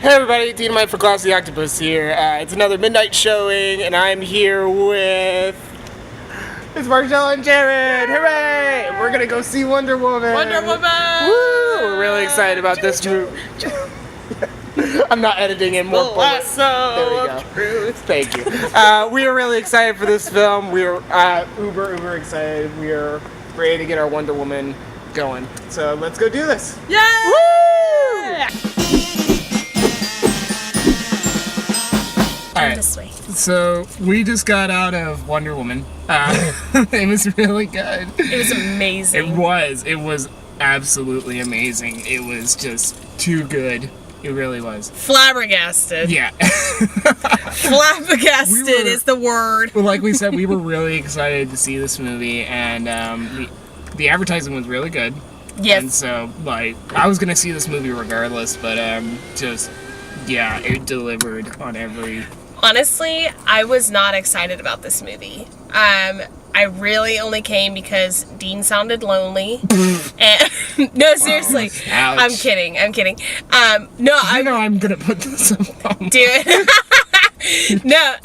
Hey everybody, Dynamite for Class the Octopus here. It's another midnight showing, and I'm here with... It's Marshall and Jared! Hooray! We're gonna go see Wonder Woman! Wonder Woman! Woo! We're really excited about this movie. I'm not editing in more bullets. There we go. Truth. Thank you. We are really excited for this film. We are uber excited. We are ready to get our Wonder Woman going. So let's go do this. Yay! Woo! Alright, so we just got out of Wonder Woman. It was really good. It was amazing. It was absolutely amazing. It was just too good. It really was. Flabbergasted. Yeah. Flabbergasted is the word. Well, like we said, we were really excited to see this movie, and the advertising was really good. Yes. And so, like, I was gonna see this movie regardless, but yeah, it delivered on every... Honestly, I was not excited about this movie. I really only came because Dean sounded lonely. And no, seriously. Ouch. I'm kidding. No, I'm gonna put this on. Do it. No,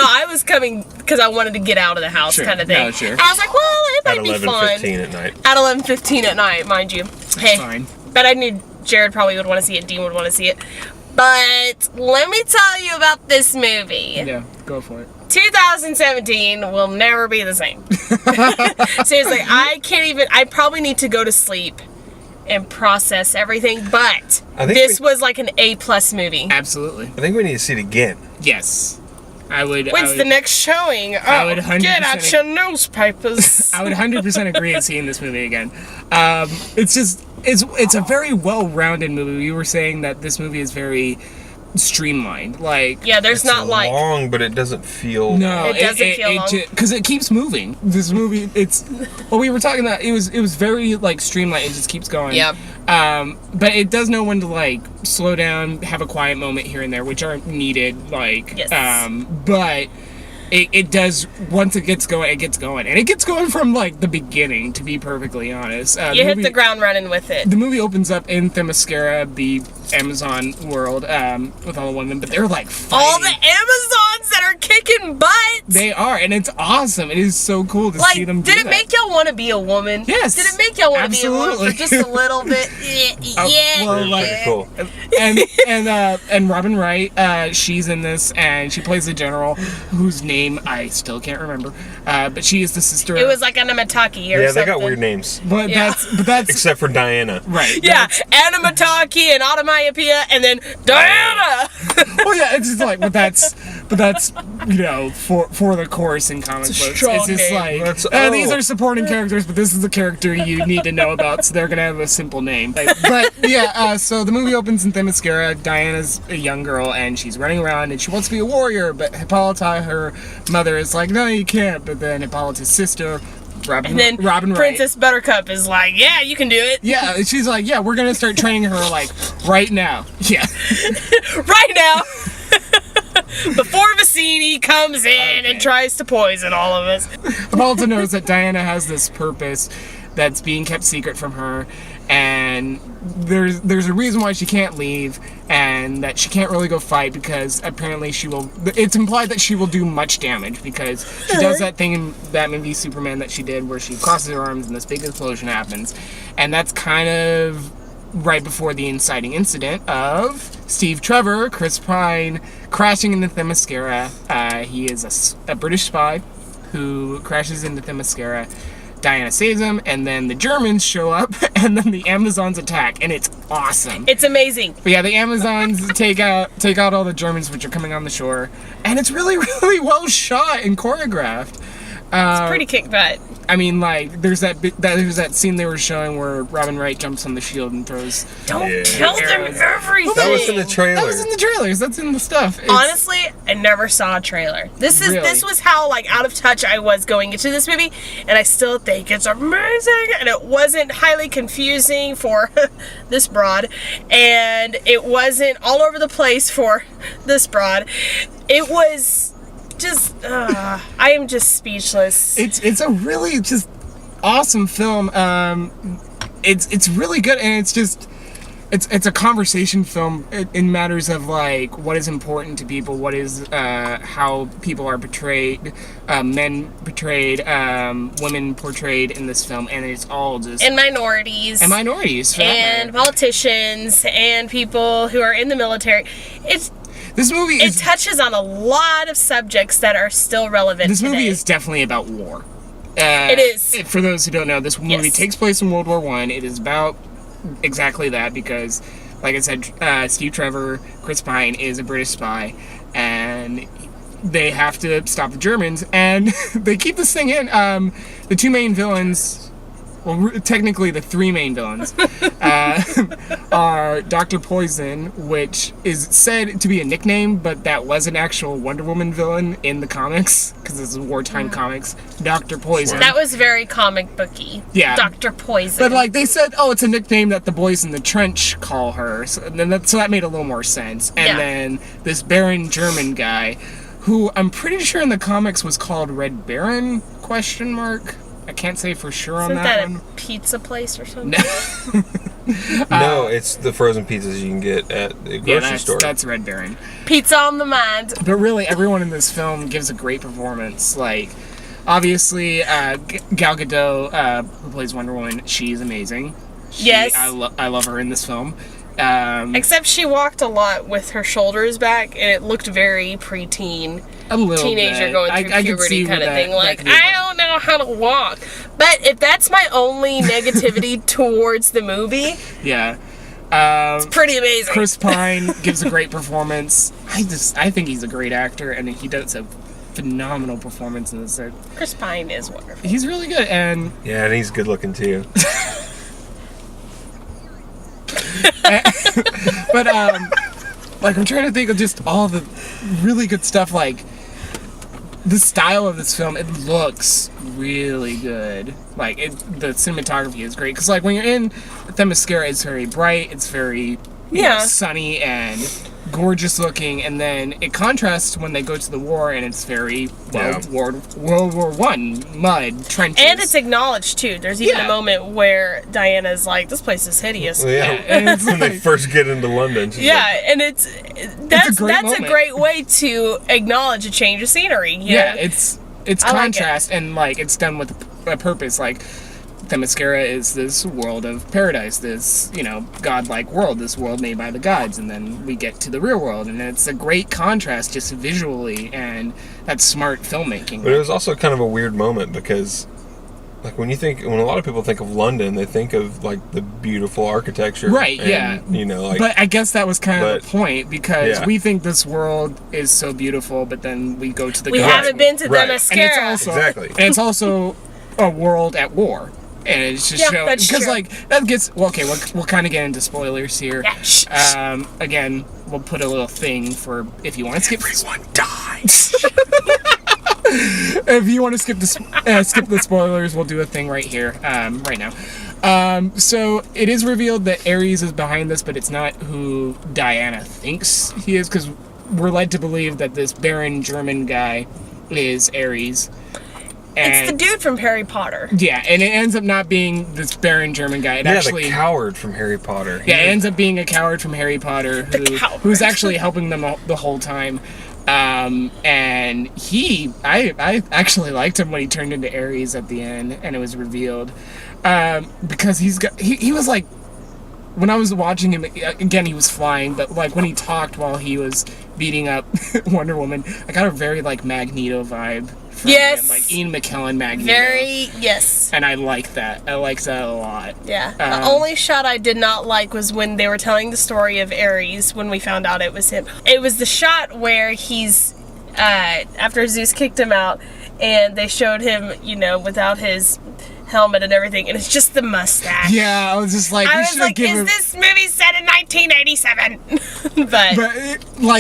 I was coming because I wanted to get out of the house, Sure. kind of thing. No, sure. And I was like, well, it might be fun. At 11:15 at night. At 11:15 at night, mind you. Hey, Fine. but I knew Jared probably would want to see it. Dean would want to see it. But let me tell you about this movie. Yeah, go for it. 2017 will never be the same. Seriously, I probably need to go to sleep and process everything, but this was like an A+ movie. Absolutely. I think we need to see it again. Yes. I would. When's the next showing? I would 100% get out your newspapers. I would 100% agree in seeing this movie again. It's a very well-rounded movie. You were saying that this movie is very streamlined. Like, yeah, there's not like long, but it doesn't feel. No, it doesn't feel long because it keeps moving. This movie, we were talking about it was very like streamlined. It just keeps going. Yeah. But it does know when to like slow down, have a quiet moment here and there, which aren't needed. Like, yes. But it does, once it gets going, and it gets going from like the beginning. To be perfectly honest, you hit the ground running with it. The movie opens up in Themyscira, the Amazon world, with all the women, but they're like fighting. All the Amazons that are kicking butt. They are, and it's awesome. It is so cool to see them do Did it that. make y'all want to be a woman? Yes. Did it make y'all want to be a woman Absolutely. for just a little bit? Yeah. Well, like, Pretty cool. and Robin Wright, she's in this, and she plays the general, whose name I still can't remember. But she is the sister. It was like Anamataki or Yeah, something. they got weird names. But Yeah. that's Except for Diana. right. Yeah, Anamataki and Automyopia, and then Diana. Well, yeah, it's just like, but that's you know, for the course in comic It's a books. strong It's just name. like these are supporting characters, but this is the character you need to know about, so they're gonna have a simple name. But yeah, so the movie opens in Themyscira. Diana's a young girl, and she's running around, and she wants to be a warrior, but Hippolyta, her mother, is like, no, you can't. But then Hippolyta's sister, Robin Wright. Princess Buttercup is like, yeah, you can do it. Yeah, she's like, yeah, we're gonna start training her like right now. Yeah. Right now. Before Vicini comes in and tries to poison all of us. Hippolyta knows that Diana has this purpose that's being kept secret from her, and there's a reason why she can't leave, and that she can't really go fight because apparently it's implied that she will do much damage because she does that thing in that movie Superman that she did where she crosses her arms and this big explosion happens, and that's kind of right before the inciting incident of Steve Trevor, Chris Pine, crashing into Themyscira. He is a British spy who crashes into Themyscira. Diana saves him, and then the Germans show up, and then the Amazons attack, and it's awesome. It's amazing. But yeah, the Amazons take out all the Germans which are coming on the shore, and it's really, really well shot and choreographed. It's pretty kick butt. I mean, like, there's that scene they were showing where Robin Wright jumps on the shield and throws. Don't Yeah. kill them everything. That was in the trailer. That was in the trailers. That's in the stuff. Honestly, I never saw a trailer. This was how like out of touch I was going into this movie, and I still think it's amazing. And it wasn't highly confusing for this broad, and it wasn't all over the place for this broad. It was just I am just speechless. It's a really just awesome film. It's really good, and it's just it's a conversation film in matters of like what is important to people, what is how people are portrayed, men portrayed, women portrayed in this film, and it's all just And minorities. for that And matter. politicians and people who are in the military. This movie It is touches on a lot of subjects that are still relevant this movie today. is definitely about war. It is. For those who don't know, this movie Yes. takes place in World War I. It is about exactly that because, like I said, Steve Trevor, Chris Pine is a British spy, and they have to stop the Germans, and they keep this thing in. The two main villains, well, technically the three main villains, are Dr. Poison, which is said to be a nickname, but that was an actual Wonder Woman villain in the comics, because this is wartime comics. Dr. Poison. That was very comic booky. Yeah. Dr. Poison. But like they said, oh, it's a nickname that the boys in the trench call her, so that made a little more sense. And Yeah. then this Baron German guy, who I'm pretty sure in the comics was called Red Baron ? I can't say for sure on Isn't that that one. a pizza place or something? No, it's the frozen pizzas you can get at the grocery store. That's Red Baron. Pizza on the mind. But really, everyone in this film gives a great performance. Like, obviously, Gal Gadot, who plays Wonder Woman, she's amazing. Yes. I love her in this film. Except she walked a lot with her shoulders back, and it looked very preteen. A little Teenager bit. going through I could puberty see kind of where thing. that Like, could be I don't know how to walk. But if that's my only negativity towards the movie, Yeah. pretty amazing. Chris Pine gives a great performance. I think he's a great actor, and he does a phenomenal performance in this. Chris Pine is wonderful. He's really good, and Yeah, and he's good looking too. but like I'm trying to think of just all the really good stuff. Like the style of this film, it looks really good. Like the cinematography is great because like when you're in Themyscira, it's very bright, it's very sunny and gorgeous looking, and then it contrasts when they go to the war and it's very World War One mud trenches. And it's acknowledged, too. There's even Yeah. a moment where Diana's like, this place is hideous. Well, yeah, and it's when they like- first get into London. she's Yeah, like, and that's great a moment. great way to acknowledge a change of scenery. You Yeah, know? it's I like contrast and like it's done with a purpose. Like Themyscira is this world of paradise, this godlike world, this world made by the gods, and then we get to the real world, and it's a great contrast just visually, and that's smart filmmaking. But it was also kind of a weird moment because, like, when a lot of people think of London, they think of like the beautiful architecture, Right, and, yeah. like. But I guess that was kind of the point because yeah. we think this world is so beautiful, but then we go to the we gods. haven't been to Right. And it's Themyscira. also Exactly. and it's also a world at war, and it's just Yeah, showing that's because true. like that gets okay. We'll kind of get into spoilers here. Yeah, shh. Again, we'll put a little thing for if you want to skip. Everyone dies. If you want to skip the spoilers, we'll do a thing right here, right now. So it is revealed that Ares is behind this, but it's not who Diana thinks he is, because we're led to believe that this Baron German guy is Ares. It's the dude from Harry Potter. Yeah, and it ends up not being this Baron German guy. It actually, the coward from Harry Potter. yeah, it ends up being a coward from Harry Potter coward. who's actually helping them the whole time. And I actually liked him when he turned into Ares at the end, and it was revealed, because he was like, when I was watching him again, he was flying, but like when he talked while he was beating up Wonder Woman, I got a very like Magneto vibe from Yes. him, like Ian McKellen Magneto. Yes. And I like that. I like that a lot. Yeah. The only shot I did not like was when they were telling the story of Ares when we found out it was him. It was the shot where he's, after Zeus kicked him out, and they showed him, without his helmet and everything, and it's just the mustache. Yeah, I was just like, I we was should like, give is him. this movie set in 1987? but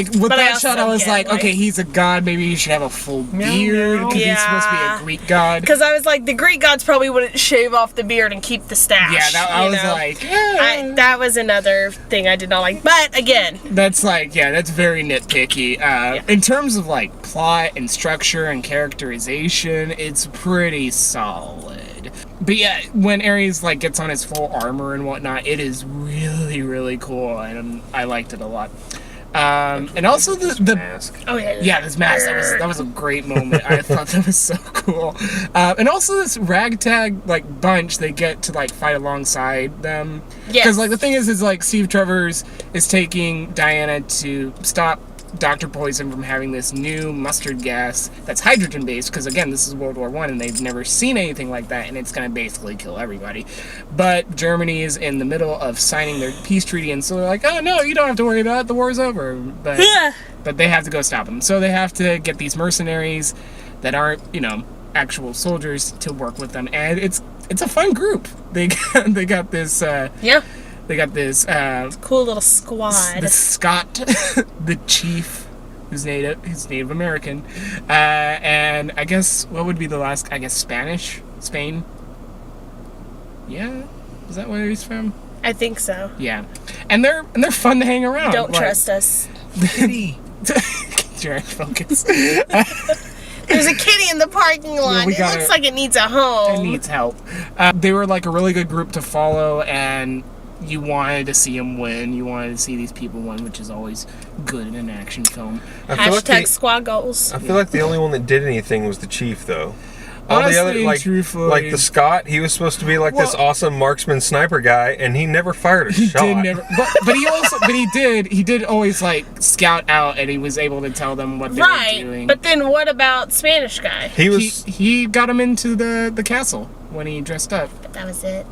With But I that shot, I also was get, like, like- okay, he's a god. Maybe he should have a full beard because he's supposed to be Yeah. a Greek god. because I was like, the Greek gods probably wouldn't shave off the beard and keep the stash. Yeah, I you was know? like, eh. that was another thing I did not like. But again, That's like, yeah, that's very nitpicky. In terms of like plot and structure and characterization, it's pretty solid. But yeah, when Ares like gets on his full armor and whatnot, it is really, really cool, and I liked it a lot. And also the mask. Oh yeah. yeah, this mask, that was a great moment. I thought that was so cool. And also this ragtag like bunch, they get to like fight alongside them. Yes. Because like the thing is like Steve Trevors is taking Diana to stop Dr. Poison from having this new mustard gas that's hydrogen based, because again, this is World War I and they've never seen anything like that, and it's going to basically kill everybody. But Germany is in the middle of signing their peace treaty, and so they're like, oh no, you don't have to worry about it, the war's over. But they have to go stop them. So they have to get these mercenaries that aren't, actual soldiers to work with them, and it's a fun group. They got this They got this cool little squad. The Scott, the chief, who's Native American, and I guess what would be the last? I guess Spain. Yeah, is that where he's from? I think so. Yeah, and they're fun to hang around. Don't trust us. Kitty. Jared, focus. There's a kitty in the parking lot. It looks like it needs a home. It needs help. They were like a really good group to follow, and you wanted to see them win. You wanted to see these people win, which is always good in an action film. Hashtag squad goals. I feel like the only one that did anything was the chief, though. All Honestly, the other, truthfully, like the Scott, he was supposed to be like this awesome marksman sniper guy, and he never fired a shot. Did never, but he did always like scout out, and he was able to tell them what they were doing. But then what about Spanish guy? He got him into the castle when he dressed up. But that was it.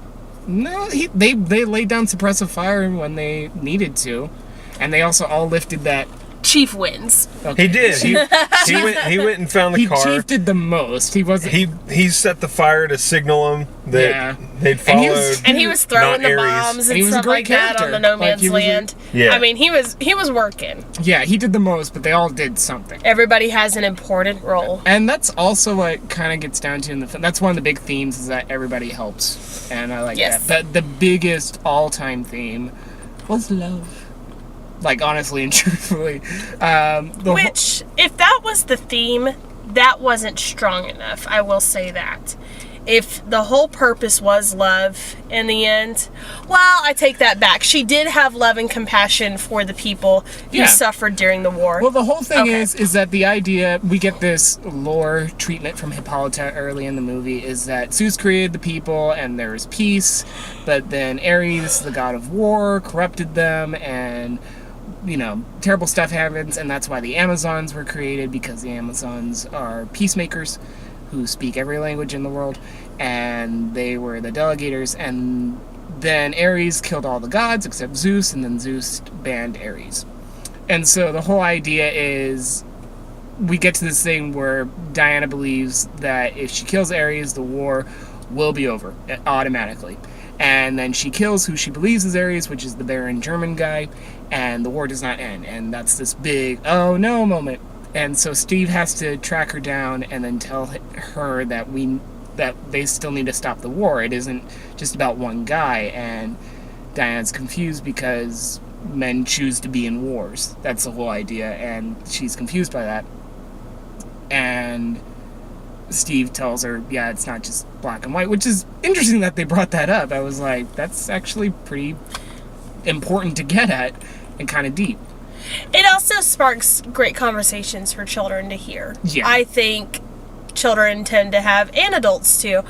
No, they laid down suppressive fire when they needed to, and they also all lifted that. Chief wins. Okay. He did. He went and found the car. Chief did the most. He wasn't. He set the fire to signal them that they'd followed. And he was throwing the bombs and stuff like that on the no man's land. Yeah. I mean, he was working. Yeah, he did the most, but they all did something. Everybody has an important role. And that's also what kind of gets down to in the film. That's one of the big themes, is that everybody helps, and I like that. The biggest all-time theme was love. Like, honestly and truthfully. Which, if that was the theme, that wasn't strong enough. I will say that. If the whole purpose was love in the end, well, I take that back. She did have love and compassion for the people who suffered during the war. Well, the whole thing is that the idea, we get this lore treatment from Hippolyta early in the movie, is that Zeus created the people and there was peace, but then Ares, the god of war, corrupted them, and terrible stuff happens, and that's why the Amazons were created, because the Amazons are peacemakers who speak every language in the world, and they were the delegators, and then Ares killed all the gods except Zeus, and then Zeus banned Ares. And so the whole idea is, we get to this thing where Diana believes that if she kills Ares, the war will be over automatically. And then she kills who she believes is Ares, which is the Baron German guy, and the war does not end. And that's this big, oh no moment. And so Steve has to track her down and then tell her that they still need to stop the war. It isn't just about one guy, and Diana's confused because men choose to be in wars. That's the whole idea, and she's confused by that. And Steve tells her, yeah, it's not just black and white, which is interesting that they brought that up. I was like, that's actually pretty important to get at and kind of deep. It also sparks great conversations for children to hear. Yeah. I think children tend to have, and adults too,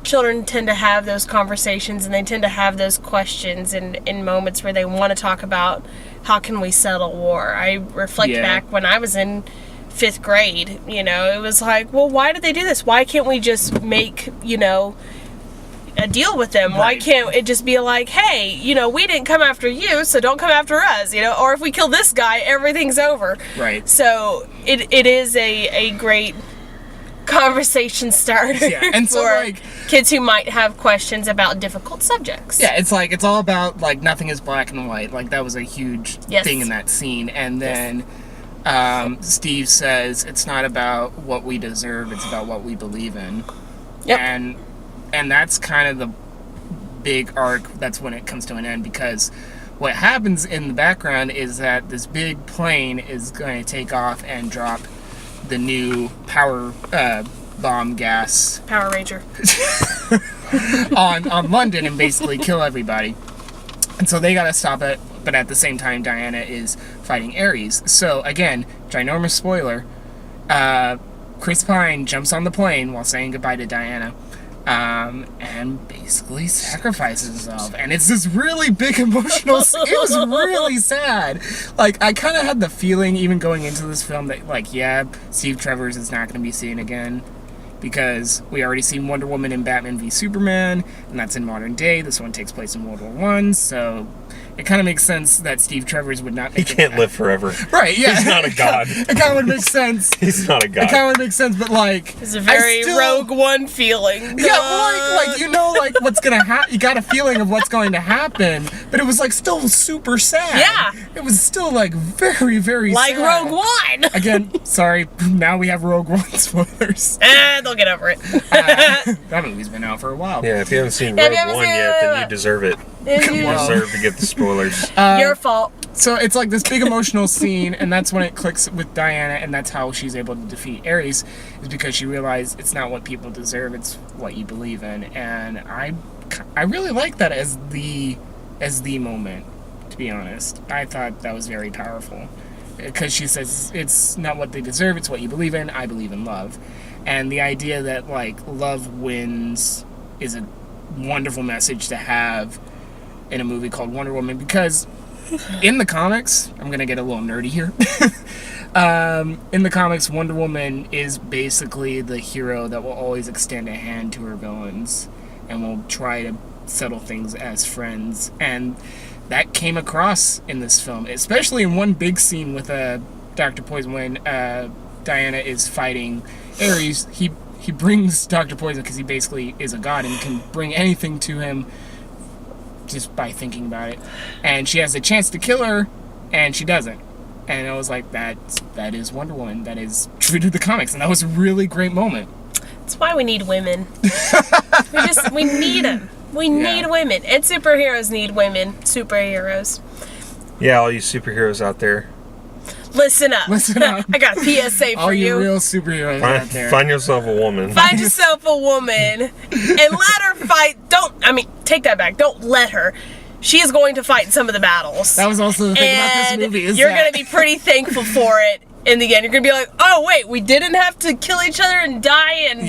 children tend to have those conversations, and they tend to have those questions in moments where they want to talk about how can we settle war. I reflect back when I was in 5th grade, it was like, well, why did they do this? Why can't we just make, a deal with them? Right. Why can't it just be like, hey, we didn't come after you, so don't come after us, or if we kill this guy, everything's over. Right. So it is a great conversation starter and so, for kids who might have questions about difficult subjects. Yeah, it's like, it's all about, like, nothing is black and white. Like, that was a huge thing in that scene. And then Steve says, it's not about what we deserve, it's about what we believe in. Yep. And that's kind of the big arc. That's when it comes to an end, because what happens in the background is that this big plane is going to take off and drop the new power bomb gas Power Ranger. on London and basically kill everybody. And so they gotta stop it, but at the same time, Diana is fighting Ares. So again, ginormous spoiler, Chris Pine jumps on the plane while saying goodbye to Diana, and basically sacrifices himself. And it's this really big emotional scene. It was really sad. Like, I kind of had the feeling, even going into this film, that, like, yeah, Steve Trevor is not going to be seen again. Because we already seen Wonder Woman in Batman v Superman, and that's in modern day. This one takes place in World War I, so it kind of makes sense that Steve Trevor's would not. He can't live forever. Right? Yeah, he's not a god. It kind of would make sense. He's not a god. It kind of would make sense, but like, it's a very Rogue One feeling. Yeah, like you know, like what's gonna happen. You got a feeling of what's going to happen, but it was like still super sad. Yeah, it was still like very, very like sad. Rogue One. Again, sorry. Now we have Rogue One spoilers. They'll get over it. That movie's been out for a while. Yeah, if you haven't seen Rogue One yet, then you deserve it. You deserve to get the spoilers. Your fault. So it's like this big emotional scene, and that's when it clicks with Diana, and that's how she's able to defeat Ares, is because she realized it's not what people deserve, it's what you believe in. And I really like that as the moment, to be honest. I thought that was very powerful. Because she says, it's not what they deserve, it's what you believe in. I believe in love. And the idea that, like, love wins is a wonderful message to have in a movie called Wonder Woman, because in the comics, I'm gonna get a little nerdy here. In the comics, Wonder Woman is basically the hero that will always extend a hand to her villains and will try to settle things as friends. And that came across in this film, especially in one big scene with Dr. Poison when Diana is fighting Ares. He brings Dr. Poison because he basically is a god and can bring anything to him just by thinking about it. And she has a chance to kill her, and she doesn't. And I was like, that is Wonder Woman. That is true to the comics, and that was a really great moment. That's why we need women. we need them. We need women, and superheroes need women. Superheroes. Yeah, all you superheroes out there. Listen up. Listen up. I got a PSA for all you you. Real superheroes out there. Find yourself a woman. Find yourself a woman and let her fight. Take that back. Don't let her. She is going to fight some of the battles. That was also the thing about this movie. You're going to be pretty thankful for it in the end. You're going to be like, oh, wait, we didn't have to kill each other and die and,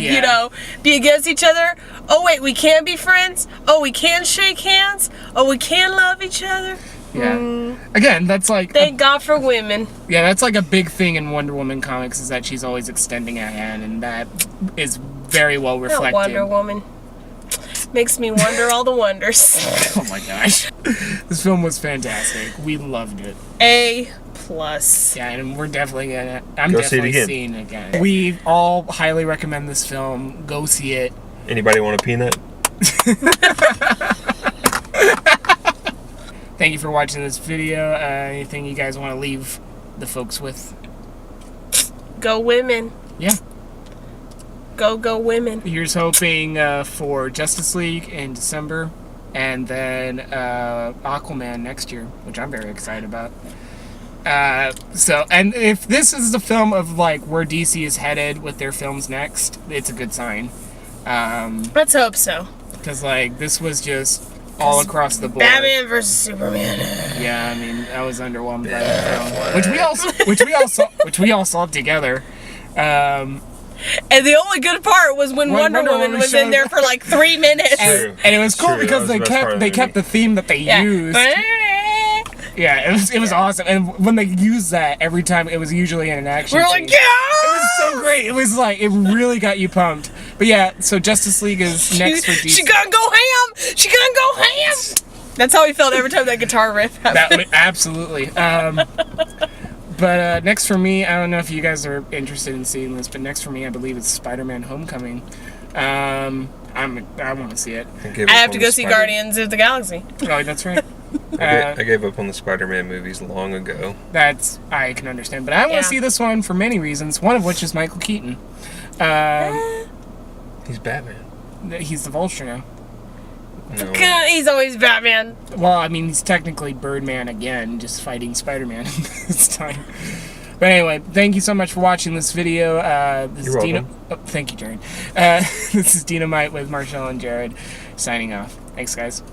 be against each other. Oh, wait, we can be friends. Oh, we can shake hands. Oh, we can love each other. Yeah. Again, that's like... Thank God for women. Yeah, that's like a big thing in Wonder Woman comics, is that she's always extending a hand, and that is very well reflected. Not Wonder Woman. Makes me wonder all the wonders. Oh my gosh. This film was fantastic. We loved it. A+. Yeah, and we're definitely Go definitely seeing it again. We all highly recommend this film. Go see it. Anybody want a peanut? Thank you for watching this video. Anything you guys want to leave the folks with? Go women. Yeah. Go women. Here's hoping for Justice League in December, and then Aquaman next year, which I'm very excited about. And if this is the film of like where DC is headed with their films next, it's a good sign. Let's hope so. Because like this was just all across the board. Batman versus Superman. Yeah, I mean I was underwhelmed by the film, which we all saw together. And the only good part was when Wonder Woman was in there for like 3 minutes. And it was cool because they kept the theme that they used. Yeah, it was awesome. And when they used that every time, it was usually in an action We're scene. like, yeah! It was so great. It was like, it really got you pumped. But yeah, so Justice League is next for DC. She gonna go ham! She gonna go ham! That's how we felt every time that guitar riff happened. Absolutely. But next for me, I don't know if you guys are interested in seeing this, but next for me, I believe it's Spider-Man: Homecoming. I want to see it. I have to go see Guardians of the Galaxy. Oh, that's right. I gave up on the Spider-Man movies long ago. I can understand, but I want to see this one for many reasons. One of which is Michael Keaton. He's Batman. He's the Vulture now. No. He's always Batman. Well, I mean, he's technically Birdman again, just fighting Spider-Man this time. But anyway, thank you so much for watching this video. This You're is welcome. thank you, Jared. This is Dynamite with Marshall and Jared signing off. Thanks, guys.